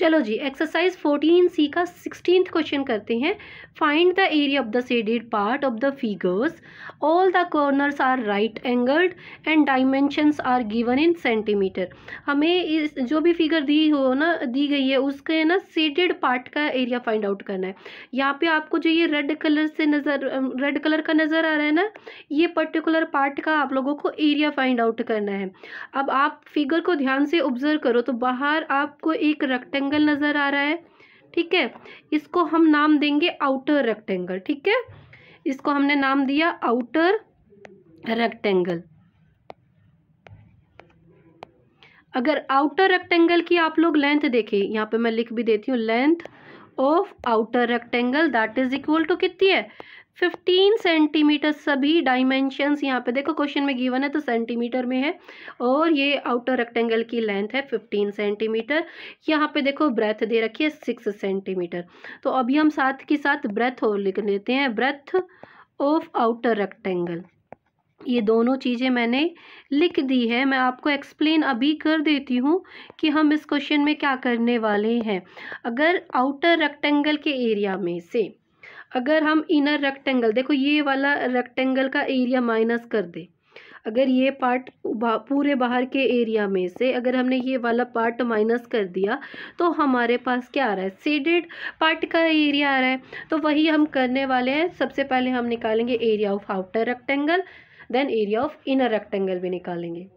चलो जी, exercise 14C का 16th question करते हैं। Find the area of the shaded part of the figures, all the corners are right angled and dimensions are given in centimetre. हमें इस जो भी figure दी गई है उसके ना शेडेड पार्ट का एरिया फाइंड आउट करना है। यहाँ पे आपको जो ये रेड कलर का नज़र आ रहा है ना, ये पर्टिकुलर पार्ट का आप लोगों को एरिया फाइंड आउट करना है। अब आप फिगर को ध्यान से ऑब्जर्व करो तो बाहर आपको एक रेक्टेंगल नजर आ रहा है, ठीक है। इसको हम नाम देंगे आउटर रेक्टेंगल, ठीक है। इसको हमने नाम दिया आउटर रेक्टेंगल। अगर आउटर रेक्टेंगल की आप लोग लेंथ देखें, यहाँ पे मैं लिख भी देती हूँ, length of outer rectangle that is equal to कितनी है, 15 सेंटीमीटर। सभी डायमेंशंस यहाँ पे देखो क्वेश्चन में गिवन है तो सेंटीमीटर में है, और ये आउटर रेक्टेंगल की लेंथ है 15 सेंटीमीटर। यहाँ पे देखो ब्रेथ दे रखी है 6 सेंटीमीटर। तो अभी हम साथ के साथ ब्रेथ और लिख लेते हैं, ब्रेथ ऑफ आउटर रेक्टेंगल। ये दोनों चीज़ें मैंने लिख दी है। मैं आपको एक्सप्लेन अभी कर देती हूँ कि हम इस क्वेश्चन में क्या करने वाले हैं। अगर आउटर रेक्टेंगल के एरिया में से अगर हम इनर रेक्टेंगल, देखो ये वाला रेक्टेंगल का एरिया माइनस कर दे, अगर ये पार्ट पूरे बाहर के एरिया में से अगर हमने ये वाला पार्ट माइनस कर दिया तो हमारे पास क्या आ रहा है, शेडेड पार्ट का एरिया आ रहा है। तो वही हम करने वाले हैं। सबसे पहले हम निकालेंगे area of outer rectangle, then area of inner rectangle भी निकालेंगे।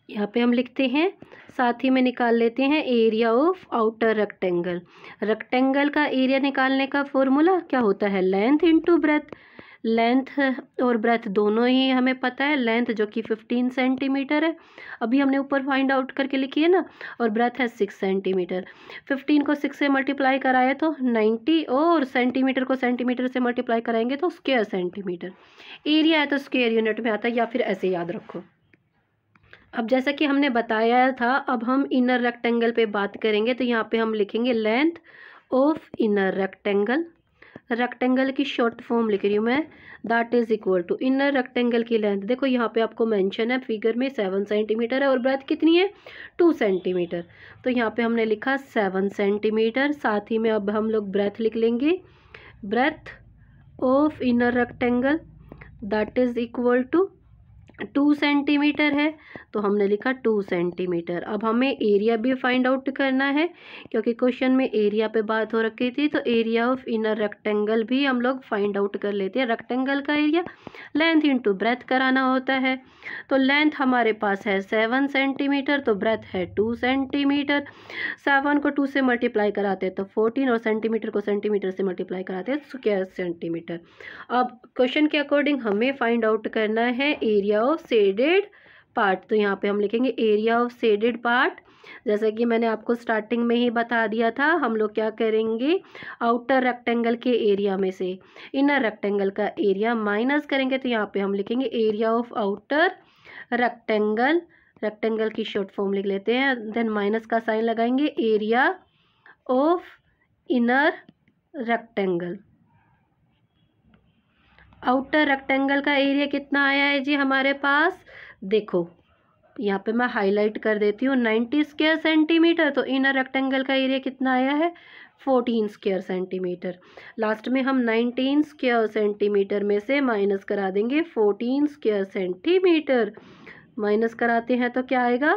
यहाँ पे हम लिखते हैं, साथ ही में निकाल लेते हैं area of outer rectangle. Rectangle का एरिया निकालने का फॉर्मूला क्या होता है, लेंथ इनटू ब्रेथ। लेंथ और ब्रेथ दोनों ही हमें पता है, लेंथ जो कि 15 सेंटीमीटर है, अभी हमने ऊपर फाइंड आउट करके लिखी है ना, और ब्रेथ है 6 सेंटीमीटर। 15 को 6 से मल्टीप्लाई कराए तो 90, और सेंटीमीटर को सेंटीमीटर से मल्टीप्लाई कराएंगे तो स्क्वायर सेंटीमीटर। एरिया है तो स्क्वायर यूनिट में आता है, या फिर ऐसे याद रखो। अब जैसा कि हमने बताया था, अब हम इनर रेक्टेंगल पे बात करेंगे। तो यहाँ पे हम लिखेंगे length of inner rectangle. Rectangle की शॉर्ट फॉर्म लिख रही हूँ मैं, that is equal to inner rectangle की लेंथ। देखो यहाँ पे आपको मेंशन है फिगर में 7 सेंटीमीटर है, और ब्रेथ कितनी है 2 सेंटीमीटर। तो यहाँ पे हमने लिखा 7 सेंटीमीटर। साथ ही में अब हम लोग ब्रेथ लिख लेंगे, breadth of inner rectangle that is equal to 2 centimetre है, तो हमने लिखा 2 सेंटीमीटर। अब हमें एरिया भी फाइंड आउट करना है, क्योंकि क्वेश्चन में एरिया पे बात हो रखी थी। तो एरिया ऑफ इनर रेक्टेंगल भी हम लोग फाइंड आउट कर लेते हैं। रेक्टेंगल का एरिया लेंथ इंटू ब्रेथ कराना होता है। तो लेंथ हमारे पास है 7 सेंटीमीटर, तो ब्रेथ है 2 सेंटीमीटर। 7 को 2 से मल्टीप्लाई कराते हैं तो 14, और सेंटीमीटर को सेंटीमीटर से मल्टीप्लाई कराते हैं स्क्वायर सेंटीमीटर। अब क्वेश्चन के अकॉर्डिंग हमें फाइंड आउट करना है एरिया ऑफ शेडेड पार्ट। तो यहाँ पे हम लिखेंगे एरिया ऑफ शेडेड पार्ट। जैसा कि मैंने आपको स्टार्टिंग में ही बता दिया था, हम लोग क्या करेंगे, आउटर रेक्टेंगल के एरिया में से इनर रेक्टेंगल का एरिया माइनस करेंगे। तो यहाँ पे हम लिखेंगे area of outer rectangle. Rectangle की शॉर्ट फॉर्म लिख लेते हैं, देन माइनस का साइन लगाएंगे, area of inner rectangle. Outer rectangle का एरिया कितना आया है जी हमारे पास, देखो यहाँ पे मैं हाईलाइट कर देती हूँ, 90 स्क्वायर सेंटीमीटर। तो इनर रेक्टेंगल का एरिया कितना आया है, 14 स्क्वायर सेंटीमीटर। लास्ट में हम 19 स्क्वायर सेंटीमीटर में से माइनस करा देंगे 14 स्क्वायर सेंटीमीटर। माइनस कराते हैं तो क्या आएगा,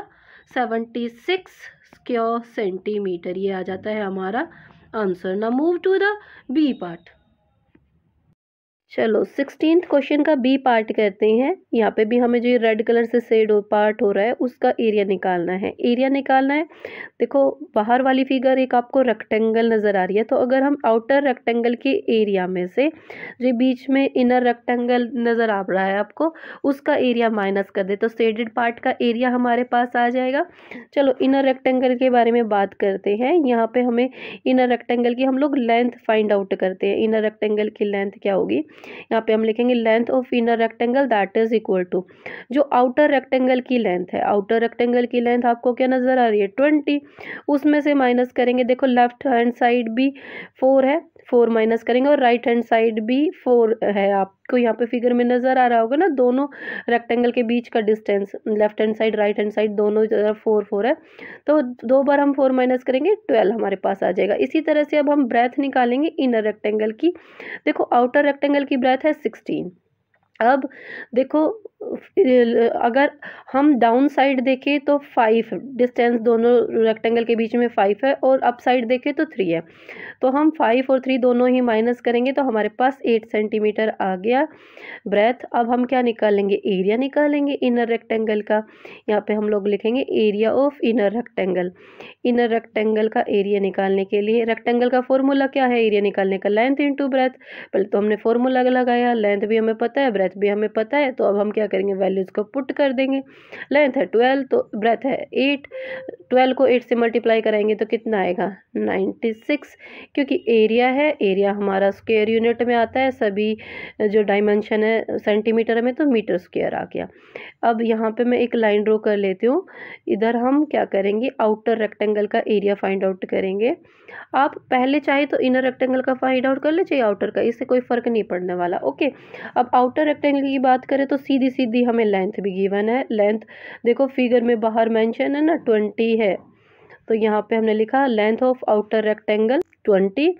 76 स्क्वायर सेंटीमीटर। ये आ जाता है हमारा आंसर। ना move to the B part. चलो 16th क्वेश्चन का बी पार्ट करते हैं। यहाँ पे भी हमें जो ये रेड कलर से शेड पार्ट हो रहा है उसका एरिया निकालना है। एरिया निकालना है, देखो बाहर वाली फिगर एक आपको रेक्टेंगल नज़र आ रही है। तो अगर हम आउटर रेक्टेंगल के एरिया में से जो बीच में इनर रेक्टेंगल नज़र आ रहा है आपको, उसका एरिया माइनस कर दे तो शेडेड पार्ट का एरिया हमारे पास आ जाएगा। चलो इनर रेक्टेंगल के बारे में बात करते हैं। यहाँ पे हमें इनर रेक्टेंगल की हम लोग लेंथ फाइंड आउट करते हैं। इनर रेक्टेंगल की लेंथ क्या होगी, यहाँ पे हम लिखेंगे length of inner rectangle that is equal to जो आउटर रेक्टेंगल की लेंथ है। आउटर रेक्टेंगल की लेंथ आपको क्या नजर आ रही है, 20, उसमें से माइनस करेंगे। देखो लेफ्ट हैंड साइड भी 4 है, 4 माइनस करेंगे और राइट हैंड साइड भी 4 है, आपको यहाँ पे फिगर में नज़र आ रहा होगा ना, दोनों रेक्टेंगल के बीच का distance left hand side right hand side दोनों तरफ 4 4 है। तो 2 बार हम 4 माइनस करेंगे 12 हमारे पास आ जाएगा। इसी तरह से अब हम ब्रेथ निकालेंगे इनर रेक्टेंगल की। देखो आउटर रेक्टेंगल की ब्रेथ है 16। अब देखो अगर हम डाउन साइड देखें तो 5 डिस्टेंस दोनों रेक्टेंगल के बीच में 5 है, और अप साइड देखें तो 3 है। तो हम 5 और 3 दोनों ही माइनस करेंगे तो हमारे पास 8 सेंटीमीटर आ गया ब्रेथ। अब हम क्या निकालेंगे, एरिया निकालेंगे इनर रेक्टेंगल का। यहाँ पे हम लोग लिखेंगे area of inner rectangle. Inner rectangle का एरिया निकालने के लिए रेक्टेंगल का फॉर्मूला क्या है, एरिया निकालने का लेंथ इंटू ब्रेथ। पहले तो हमने फॉर्मूला लगाया, लेंथ भी हमें पता है ब्रेथ भी हमें पता है, तो अब हम क्या करेंगे, वैल्यूज़ को पुट कर देंगे। लेंथ है 12 तो ब्रेथ है 8, 12 को 8 से मल्टीप्लाई कराएंगे तो कितना आएगा 96, क्योंकि एरिया है, एरिया हमारा स्क्वायर यूनिट में आता है, सभी जो डायमेंशन है सेंटीमीटर में तो मीटर स्क्वायर आ गया। अब यहाँ पे मैं एक लाइन ड्रॉ कर लेती हूँ। इधर हम क्या करेंगे, आउटर रेक्टेंगल का एरिया फाइंड आउट करेंगे। आप पहले चाहे तो इनर रेक्टेंगल का फाइंड आउट कर ले, चाहे आउटर का, इससे कोई फ़र्क नहीं पड़ने वाला। ओके, अब आउटर रेक्टेंगल की बात करें तो सीधी सीधी हमें लेंथ भी गिवन है। लेंथ देखो फिगर में बाहर मेंशन है ना 20 है, तो यहाँ पे हमने लिखा लेंथ ऑफ आउटर रेक्टेंगल 20।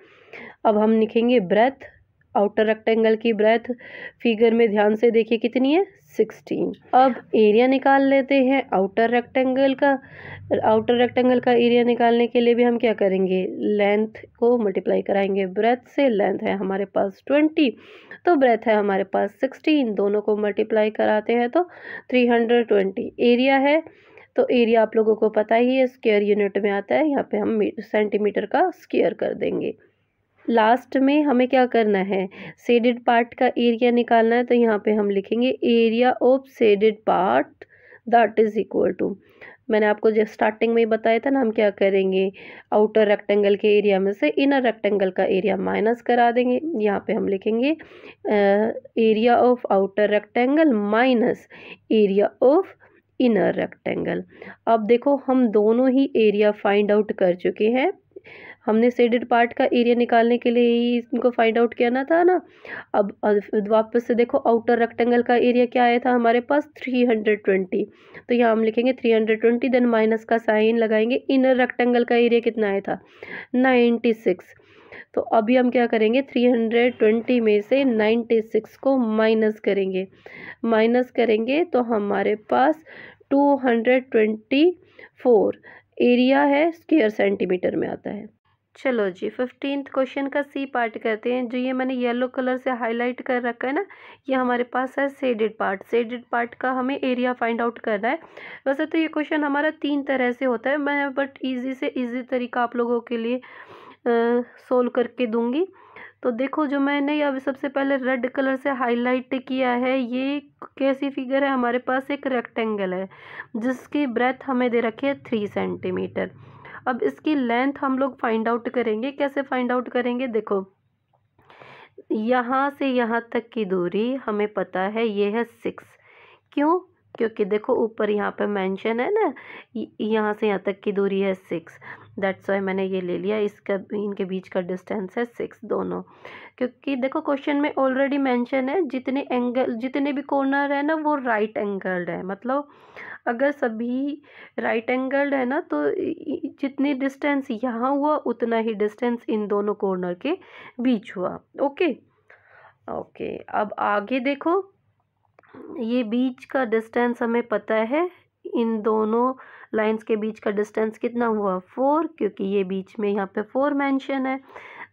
अब हम लिखेंगे ब्रेथ, आउटर रेक्टेंगल की ब्रेथ फिगर में ध्यान से देखिए कितनी है 16। अब एरिया निकाल लेते हैं आउटर रेक्टेंगल का। आउटर रेक्टेंगल का एरिया निकालने के लिए भी हम क्या करेंगे, लेंथ को मल्टीप्लाई कराएंगे ब्रेथ से। लेंथ है हमारे पास 20 तो ब्रेथ है हमारे पास 16, दोनों को मल्टीप्लाई कराते हैं तो 320 एरिया है। तो एरिया आप लोगों को पता ही है स्क्वायर यूनिट में आता है, यहाँ पे हम सेंटीमीटर का स्क्वायर कर देंगे। लास्ट में हमें क्या करना है, शेडेड पार्ट का एरिया निकालना है, तो यहाँ पे हम लिखेंगे area of shaded part that is equal to, मैंने आपको जो स्टार्टिंग में ही बताया था ना, हम क्या करेंगे आउटर रेक्टेंगल के एरिया में से इनर रेक्टेंगल का एरिया माइनस करा देंगे। यहाँ पे हम लिखेंगे area of outer rectangle minus area of inner rectangle. अब देखो हम दोनों ही एरिया फाइंड आउट कर चुके हैं। हमने शेडेड पार्ट का एरिया निकालने के लिए ही इनको फाइंड आउट किया था ना। अब वापस से देखो आउटर रेक्टेंगल का एरिया क्या आया था हमारे पास 320, तो यहाँ हम लिखेंगे 320 देन माइनस का साइन लगाएंगे। इनर रेक्टेंगल का एरिया कितना आया था 96, तो अभी हम क्या करेंगे 320 में से 96 को माइनस करेंगे। माइनस करेंगे तो हमारे पास 224 एरिया है स्क्वायर सेंटीमीटर में आता है। चलो जी 15th क्वेश्चन का सी पार्ट करते हैं। जो ये मैंने येलो कलर से हाईलाइट कर रखा है ना, ये हमारे पास है शेडेड पार्ट। शेडेड पार्ट का हमें एरिया फाइंड आउट करना है। वैसे तो ये क्वेश्चन हमारा 3 तरह से होता है, मैं बट इजी से इजी तरीका आप लोगों के लिए सोल्व करके दूंगी। तो देखो जो मैंने अब सबसे पहले रेड कलर से हाईलाइट किया है, ये कैसी फिगर है, हमारे पास एक रेक्टेंगल है जिसकी ब्रेथ हमें दे रखी है 3 सेंटीमीटर। अब इसकी लेंथ हम लोग फाइंड आउट करेंगे। कैसे फाइंड आउट करेंगे, देखो यहाँ से यहाँ तक की दूरी हमें पता है ये है 6। क्यों, क्योंकि देखो ऊपर यहाँ पे मेंशन है ना, यहाँ से यहाँ तक की दूरी है 6, दैट्स वाई मैंने ये ले लिया। इसका इनके बीच का डिस्टेंस है 6 दोनों, क्योंकि देखो क्वेश्चन में ऑलरेडी मेंशन है जितने एंगल जितने भी कॉर्नर है ना वो राइट एंगल्ड है। मतलब अगर सभी राइट एंगल्ड है ना तो जितनी डिस्टेंस यहाँ हुआ उतना ही डिस्टेंस इन दोनों कॉर्नर के बीच हुआ। ओके ओके, अब आगे देखो ये बीच का डिस्टेंस हमें पता है, इन दोनों लाइंस के बीच का डिस्टेंस कितना हुआ 4, क्योंकि ये बीच में यहाँ पे 4 मेंशन है।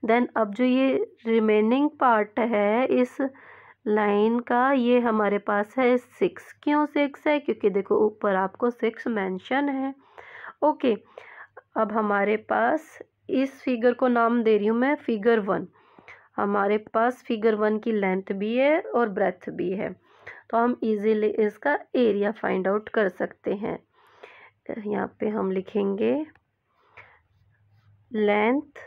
देन अब जो ये रिमेनिंग पार्ट है इस लाइन का, ये हमारे पास है 6। क्यों 6 है, क्योंकि देखो ऊपर आपको 6 मेंशन है। ओके, अब हमारे पास इस फिगर को नाम दे रही हूँ मैं फिगर 1। हमारे पास फिगर 1 की लेंथ भी है और ब्रेथ भी है, तो हम इजीली इसका एरिया फाइंड आउट कर सकते हैं। यहाँ पे हम लिखेंगे लेंथ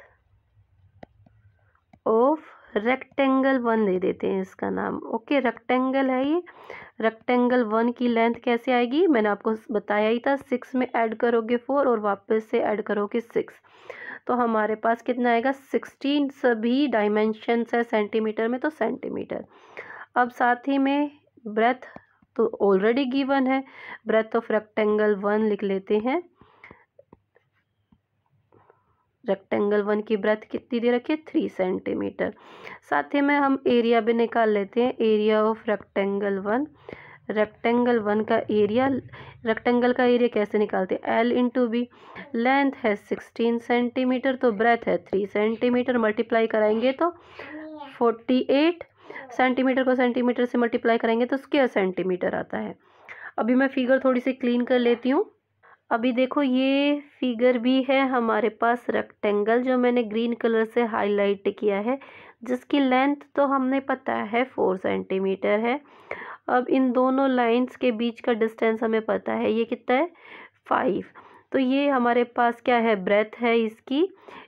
ऑफ रेक्टेंगल 1 दे देते हैं इसका नाम। ओके, रेक्टेंगल है ये, रेक्टेंगल 1 की लेंथ कैसे आएगी, मैंने आपको बताया ही था 6 में ऐड करोगे 4 और वापस से ऐड करोगे 6, तो हमारे पास कितना आएगा 16, सभी डायमेंशंस है सेंटीमीटर में तो सेंटीमीटर। अब साथ ही में ब्रेथ तो ऑलरेडी गिवन है, ब्रेथ ऑफ रेक्टेंगल 1 लिख लेते हैं। रेक्टेंगल 1 की ब्रेथ कितनी दे रखी है 3 सेंटीमीटर। साथ ही में हम एरिया भी निकाल लेते हैं, एरिया ऑफ रेक्टेंगल 1। रेक्टेंगल 1 का एरिया, रेक्टेंगल का एरिया कैसे निकालते हैं, L इंटू बी। लेंथ है 16 सेंटीमीटर तो ब्रेथ है 3 सेंटीमीटर, मल्टीप्लाई कराएंगे तो 48 सेंटीमीटर को सेंटीमीटर से मल्टीप्लाई करेंगे तो स्क्वायर सेंटीमीटर आता है। अभी मैं फिगर थोड़ी सी क्लीन कर लेती हूँ। अभी देखो ये फिगर भी है हमारे पास रेक्टेंगल जो मैंने ग्रीन कलर से हाईलाइट किया है, जिसकी लेंथ तो हमने पता है 4 सेंटीमीटर है। अब इन दोनों लाइंस के बीच का डिस्टेंस हमें पता है, ये कितना है 5। तो ये हमारे पास क्या है, ब्रेथ है इसकी,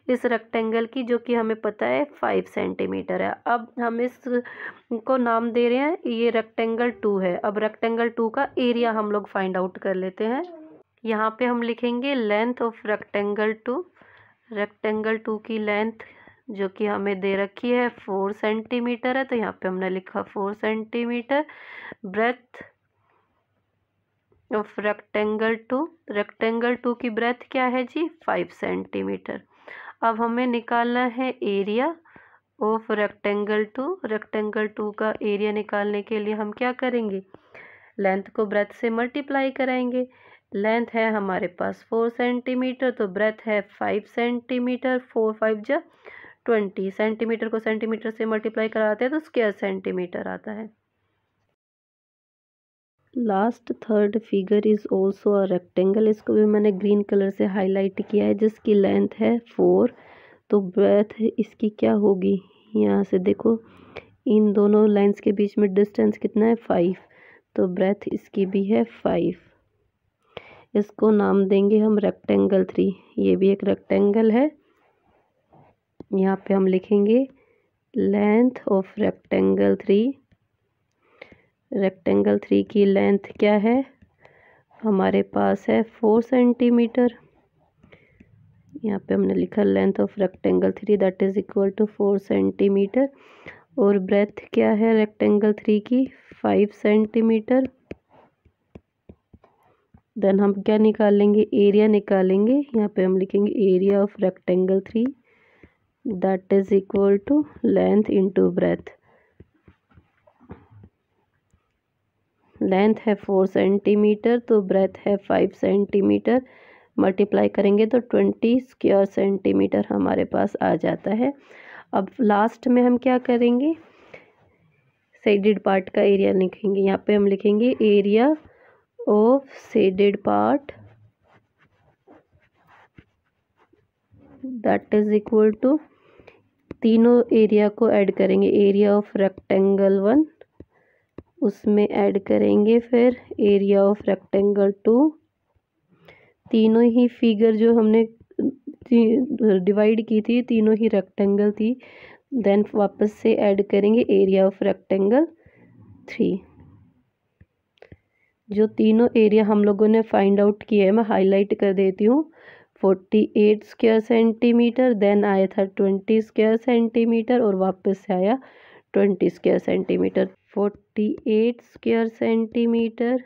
इस रेक्टेंगल की, जो कि हमें पता है 5 सेंटीमीटर है। अब हम इसको नाम दे रहे हैं, ये रेक्टेंगल 2 है। अब रेक्टेंगल 2 का एरिया हम लोग फाइंड आउट कर लेते हैं। यहाँ पे हम लिखेंगे लेंथ ऑफ रेक्टेंगल 2। रेक्टेंगल 2 की लेंथ जो कि हमें दे रखी है 4 सेंटीमीटर है, तो यहाँ पे हमने लिखा 4 centimetre. Breadth of rectangle 2, rectangle 2 की ब्रेथ क्या है जी 5 सेंटीमीटर। अब हमें निकालना है एरिया ऑफ रेक्टेंगल 2। रेक्टेंगल 2 का एरिया निकालने के लिए हम क्या करेंगे, लेंथ को ब्रेथ से मल्टीप्लाई कराएंगे। लेंथ है हमारे पास 4 सेंटीमीटर तो ब्रेथ है 5 सेंटीमीटर, 4 5 जा 20, सेंटीमीटर को सेंटीमीटर से मल्टीप्लाई कराते हैं तो स्क्वायर सेंटीमीटर आता है। Last third figure is also a rectangle, इसको भी मैंने ग्रीन कलर से हाईलाइट किया है, जिसकी लेंथ है 4 तो ब्रेथ इसकी क्या होगी, यहाँ से देखो इन दोनों लाइंस के बीच में डिस्टेंस कितना है 5, तो ब्रेथ इसकी भी है 5। इसको नाम देंगे हम रेक्टेंगल 3। ये भी एक रेक्टेंगल है, यहाँ पे हम लिखेंगे लेंथ ऑफ रेक्टेंगल 3। रेक्टेंगल 3 की लेंथ क्या है, हमारे पास है 4 सेंटीमीटर। यहाँ पे हमने लिखा length of rectangle 3 that is equal to 4 centimetre. और ब्रेथ क्या है रेक्टेंगल 3 की 5 सेंटीमीटर। देन हम क्या निकालेंगे, एरिया निकालेंगे। यहाँ पे हम लिखेंगे area of rectangle 3 that is equal to length into breadth. Length है 4 सेंटीमीटर तो ब्रेथ है 5 सेंटीमीटर, मल्टीप्लाई करेंगे तो 20 स्क्वायर सेंटीमीटर हमारे पास आ जाता है। अब लास्ट में हम क्या करेंगे, शेडेड पार्ट का एरिया लिखेंगे। यहाँ पे हम लिखेंगे area of shaded part that is equal to, तीनों एरिया को ऐड करेंगे, एरिया ऑफ रेक्टेंगल 1 उसमें ऐड करेंगे, फिर एरिया ऑफ रेक्टेंगल 2, तीनों ही फिगर जो हमने डिवाइड की थी तीनों ही रेक्टेंगल थी, देन वापस से ऐड करेंगे एरिया ऑफ रेक्टेंगल 3। जो तीनों एरिया हम लोगों ने फाइंड आउट किया है मैं हाईलाइट कर देती हूँ। 48 स्क्वायर सेंटीमीटर, देन आया था 20 स्क्वायर सेंटीमीटर और वापस से आया 20 square centimetre. 48 square centimetre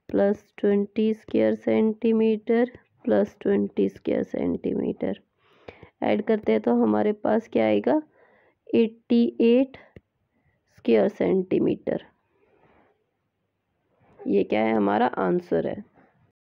plus 20 square centimetre plus 20 square centimetre add करते हैं तो हमारे पास क्या आएगा 88 स्क्वायर सेंटीमीटर। ये क्या है हमारा आंसर है।